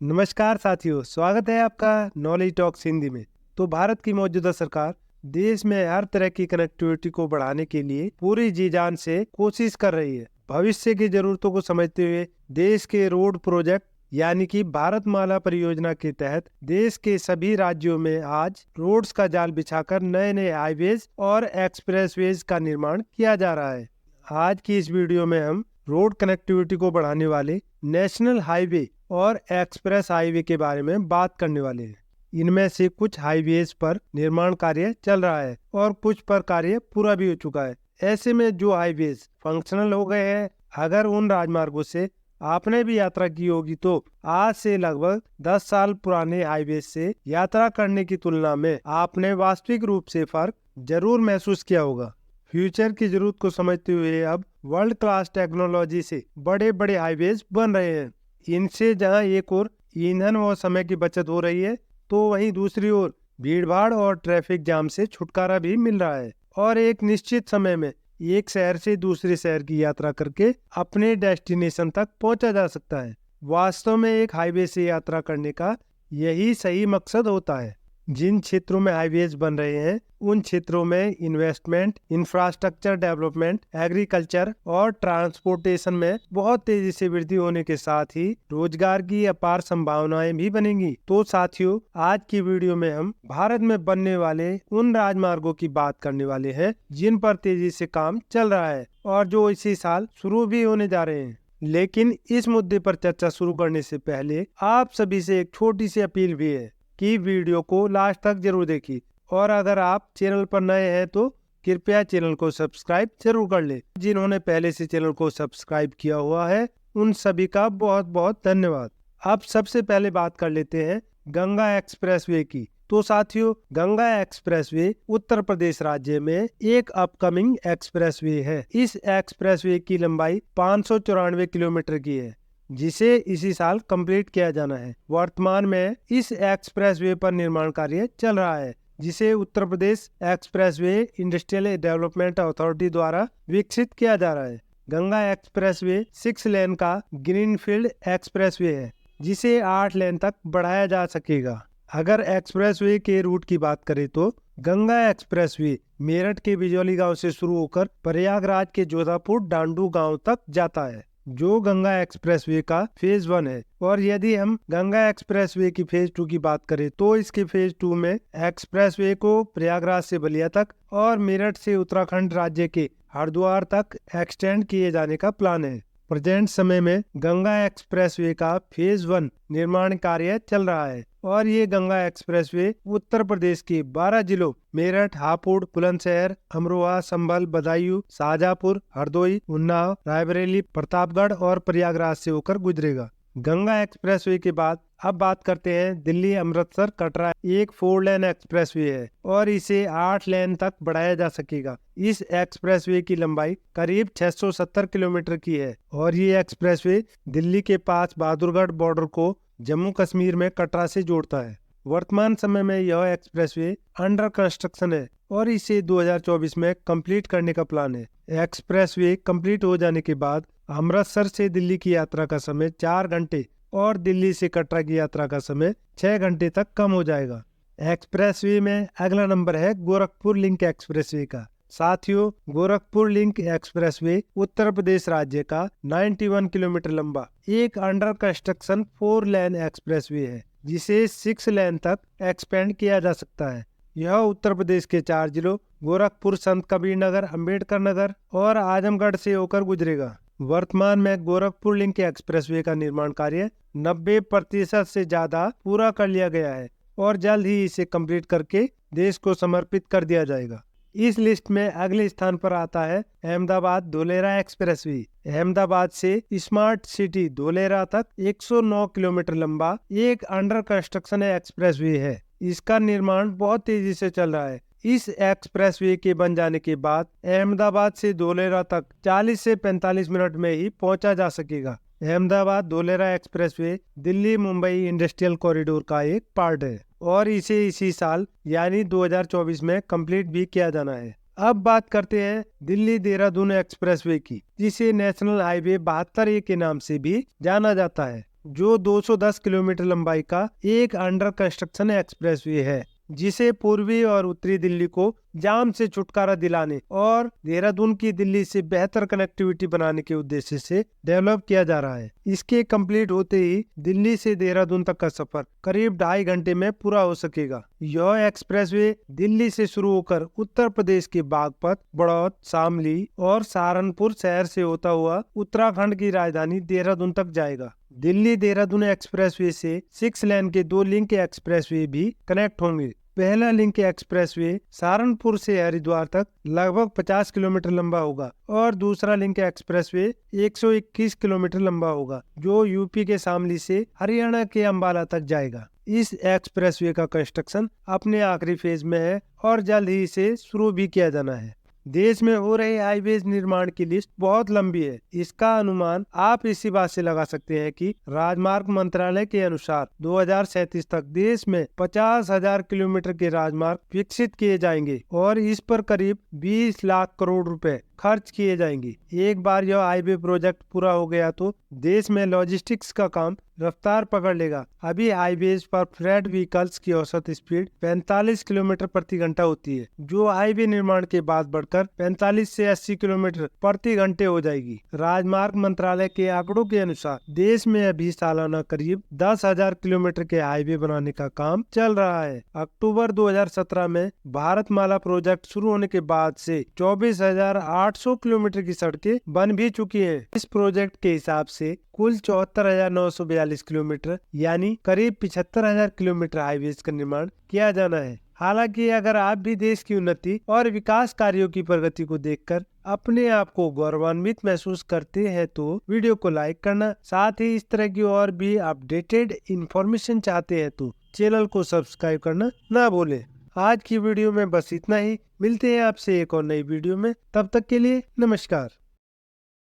नमस्कार साथियों, स्वागत है आपका नॉलेज टॉक्स हिंदी में। तो भारत की मौजूदा सरकार देश में हर तरह की कनेक्टिविटी को बढ़ाने के लिए पूरी जी जान से कोशिश कर रही है। भविष्य की जरूरतों को समझते हुए देश के रोड प्रोजेक्ट यानी कि भारतमाला परियोजना के तहत देश के सभी राज्यों में आज रोड्स का जाल बिछाकर नए नए हाईवेज और एक्सप्रेसवेज का निर्माण किया जा रहा है। आज की इस वीडियो में हम रोड कनेक्टिविटी को बढ़ाने वाले नेशनल हाईवे और एक्सप्रेस हाईवे के बारे में बात करने वाले हैं। इनमें से कुछ हाईवेज पर निर्माण कार्य चल रहा है और कुछ पर कार्य पूरा भी हो चुका है। ऐसे में जो हाईवेज फंक्शनल हो गए हैं, अगर उन राजमार्गों से आपने भी यात्रा की होगी तो आज से लगभग 10 साल पुराने हाईवेज से यात्रा करने की तुलना में आपने वास्तविक रूप से फर्क जरूर महसूस किया होगा। फ्यूचर की जरूरत को समझते हुए अब वर्ल्ड क्लास टेक्नोलॉजी से बड़े बड़े हाईवेज बन रहे हैं। इनसे जहां एक ओर ईंधन और समय की बचत हो रही है, तो वहीं दूसरी ओर भीड़भाड़ और ट्रैफिक जाम से छुटकारा भी मिल रहा है और एक निश्चित समय में एक शहर से दूसरे शहर की यात्रा करके अपने डेस्टिनेशन तक पहुंचा जा सकता है। वास्तव में एक हाईवे से यात्रा करने का यही सही मकसद होता है। जिन क्षेत्रों में हाईवेज बन रहे हैं उन क्षेत्रों में इन्वेस्टमेंट, इंफ्रास्ट्रक्चर डेवलपमेंट, एग्रीकल्चर और ट्रांसपोर्टेशन में बहुत तेजी से वृद्धि होने के साथ ही रोजगार की अपार संभावनाएं भी बनेंगी। तो साथियों, आज की वीडियो में हम भारत में बनने वाले उन राजमार्गों की बात करने वाले हैं जिन पर तेजी से काम चल रहा है और जो इसी साल शुरू भी होने जा रहे हैं। लेकिन इस मुद्दे पर चर्चा शुरू करने से पहले आप सभी से एक छोटी सी अपील भी है कि वीडियो को लास्ट तक जरूर देखिए और अगर आप चैनल पर नए हैं तो कृपया चैनल को सब्सक्राइब जरूर कर ले। जिन्होंने पहले से चैनल को सब्सक्राइब किया हुआ है उन सभी का बहुत बहुत धन्यवाद। अब सबसे पहले बात कर लेते हैं गंगा एक्सप्रेसवे की। तो साथियों, गंगा एक्सप्रेसवे उत्तर प्रदेश राज्य में एक अपकमिंग एक्सप्रेसवे है। इस एक्सप्रेसवे की लंबाई 594 किलोमीटर की है जिसे इसी साल कंप्लीट किया जाना है। वर्तमान में इस एक्सप्रेसवे पर निर्माण कार्य चल रहा है जिसे Uttar Pradesh expressway industrial development authority द्वारा विकसित किया जा रहा है। गंगा एक्सप्रेसवे 6 लेन का ग्रीनफील्ड एक्सप्रेसवे है जिसे 8 लेन तक बढ़ाया जा सकेगा। अगर एक्सप्रेसवे के रूट की बात करें तो गंगा एक्सप्रेसवे मेरठ के बिजौली गांव से शुरू होकर प्रयागराज के जोधापुर डांडू गांव तक जाता है, जो गंगा एक्सप्रेसवे का फेज 1 है। और यदि हम गंगा एक्सप्रेसवे की फेज 2 की बात करें तो इसके फेज 2 में एक्सप्रेसवे को प्रयागराज से बलिया तक और मेरठ से उत्तराखंड राज्य के हरिद्वार तक एक्सटेंड किए जाने का प्लान है। प्रेजेंट समय में गंगा एक्सप्रेसवे का फेज 1 निर्माण कार्य चल रहा है और ये गंगा एक्सप्रेसवे उत्तर प्रदेश के 12 जिलों मेरठ, हापुड़, बुलंदशहर, अमरोहा, संभल, बदायूं, शाहजहांपुर, हरदोई, उन्नाव, रायबरेली, प्रतापगढ़ और प्रयागराज से होकर गुजरेगा। गंगा एक्सप्रेसवे के बाद अब बात करते हैं दिल्ली अमृतसर कटरा। एक 4 लेन एक्सप्रेसवे है और इसे 8 लेन तक बढ़ाया जा सकेगा। इस एक्सप्रेसवे की लंबाई करीब 670 किलोमीटर की है और ये एक्सप्रेसवे दिल्ली के पास बहादुरगढ़ बॉर्डर को जम्मू कश्मीर में कटरा से जोड़ता है। वर्तमान समय में यह एक्सप्रेसवे अंडर कंस्ट्रक्शन है और इसे 2024 में कंप्लीट करने का प्लान है। एक्सप्रेसवे कंप्लीट हो जाने के बाद अमृतसर से दिल्ली की यात्रा का समय 4 घंटे और दिल्ली से कटरा की यात्रा का समय 6 घंटे तक कम हो जाएगा। एक्सप्रेसवे में अगला नंबर है गोरखपुर लिंक एक्सप्रेसवे का। साथियों, गोरखपुर लिंक एक्सप्रेसवे उत्तर प्रदेश राज्य का 91 किलोमीटर लंबा एक अंडर कंस्ट्रक्शन 4 लेन एक्सप्रेसवे है जिसे 6 लेन तक एक्सपेंड किया जा सकता है। यह उत्तर प्रदेश के 4 जिलों गोरखपुर, संत कबीर नगर, अम्बेडकर नगर और आजमगढ़ से होकर गुजरेगा। वर्तमान में गोरखपुर लिंक एक्सप्रेसवे का निर्माण कार्य 90% से ज्यादा पूरा कर लिया गया है और जल्द ही इसे कंप्लीट करके देश को समर्पित कर दिया जाएगा। इस लिस्ट में अगले स्थान पर आता है अहमदाबाद धोलेरा एक्सप्रेसवे। अहमदाबाद से स्मार्ट सिटी धोलेरा तक 109 किलोमीटर लंबा एक अंडर कंस्ट्रक्शन एक्सप्रेसवे है। इसका निर्माण बहुत तेजी से चल रहा है। इस एक्सप्रेसवे के बन जाने के बाद अहमदाबाद से धोलेरा तक 40 से 45 मिनट में ही पहुंचा जा सकेगा। Ahmedabad Dholera expressway Delhi Mumbai industrial corridor का एक पार्ट है और इसे इसी साल यानी 2024 में कंप्लीट भी किया जाना है। अब बात करते हैं दिल्ली देहरादून एक्सप्रेसवे की, जिसे नेशनल हाईवे 72A के नाम से भी जाना जाता है। जो 210 किलोमीटर लंबाई का एक अंडर कंस्ट्रक्शन एक्सप्रेसवे है, जिसे पूर्वी और उत्तरी दिल्ली को जाम से छुटकारा दिलाने और देहरादून की दिल्ली से बेहतर कनेक्टिविटी बनाने के उद्देश्य से डेवलप किया जा रहा है। इसके कंप्लीट होते ही दिल्ली से देहरादून तक का सफर करीब 2.5 घंटे में पूरा हो सकेगा। यह एक्सप्रेसवे दिल्ली से शुरू होकर उत्तर प्रदेश के बागपत, बड़ौद, शामली और सहारनपुर शहर से होता हुआ उत्तराखंड की राजधानी देहरादून तक जाएगा। दिल्ली देहरादून एक्सप्रेसवे से 6 लेन के 2 लिंक एक्सप्रेसवे भी कनेक्ट होंगे। पहला लिंक एक्सप्रेसवे सहारनपुर से हरिद्वार तक लगभग 50 किलोमीटर लंबा होगा और दूसरा लिंक एक्सप्रेसवे 121 किलोमीटर लंबा होगा, जो यूपी के शामली से हरियाणा के अंबाला तक जाएगा। इस एक्सप्रेसवे का कंस्ट्रक्शन अपने आखिरी फेज में है और जल्द ही इसे शुरू भी किया जाना है। देश में हो रहे हाईवेज निर्माण की लिस्ट बहुत लंबी है। इसका अनुमान आप इसी बात से लगा सकते हैं कि राजमार्ग मंत्रालय के अनुसार 2037 तक देश में 50,000 किलोमीटर के राजमार्ग विकसित किए जाएंगे और इस पर करीब 20 लाख करोड़ रुपए खर्च किए जाएंगे। एक बार यह हाईवे प्रोजेक्ट पूरा हो गया तो देश में लॉजिस्टिक्स का काम रफ्तार पकड़ लेगा। अभी हाईवेज पर फ्रेट व्हीकल्स की औसत स्पीड 45 किलोमीटर प्रति घंटा होती है, जो हाईवे निर्माण के बाद बढ़कर 45 से 80 किलोमीटर प्रति घंटे हो जाएगी। राजमार्ग मंत्रालय के आंकड़ों के अनुसार देश में अभी सालाना करीब 10,000 किलोमीटर के हाईवे बनाने का काम चल रहा है। अक्टूबर 2017 में भारतमाला प्रोजेक्ट शुरू होने के बाद से 24,800 किलोमीटर की सड़कें बन भी चुकी हैं। इस प्रोजेक्ट के हिसाब से कुल 74,942 किलोमीटर यानी करीब 75,000 किलोमीटर हाईवेज का निर्माण किया जाना है। हालांकि अगर आप भी देश की उन्नति और विकास कार्यों की प्रगति को देखकर अपने आप को गौरवान्वित महसूस करते हैं तो वीडियो को लाइक करना, साथ ही इस तरह की और भी अपडेटेड इंफॉर्मेशन चाहते हैं तो चैनल को सब्सक्राइब करना ना भूलें। आज की वीडियो में बस इतना ही। मिलते हैं आपसे एक और नई वीडियो में, तब तक के लिए नमस्कार।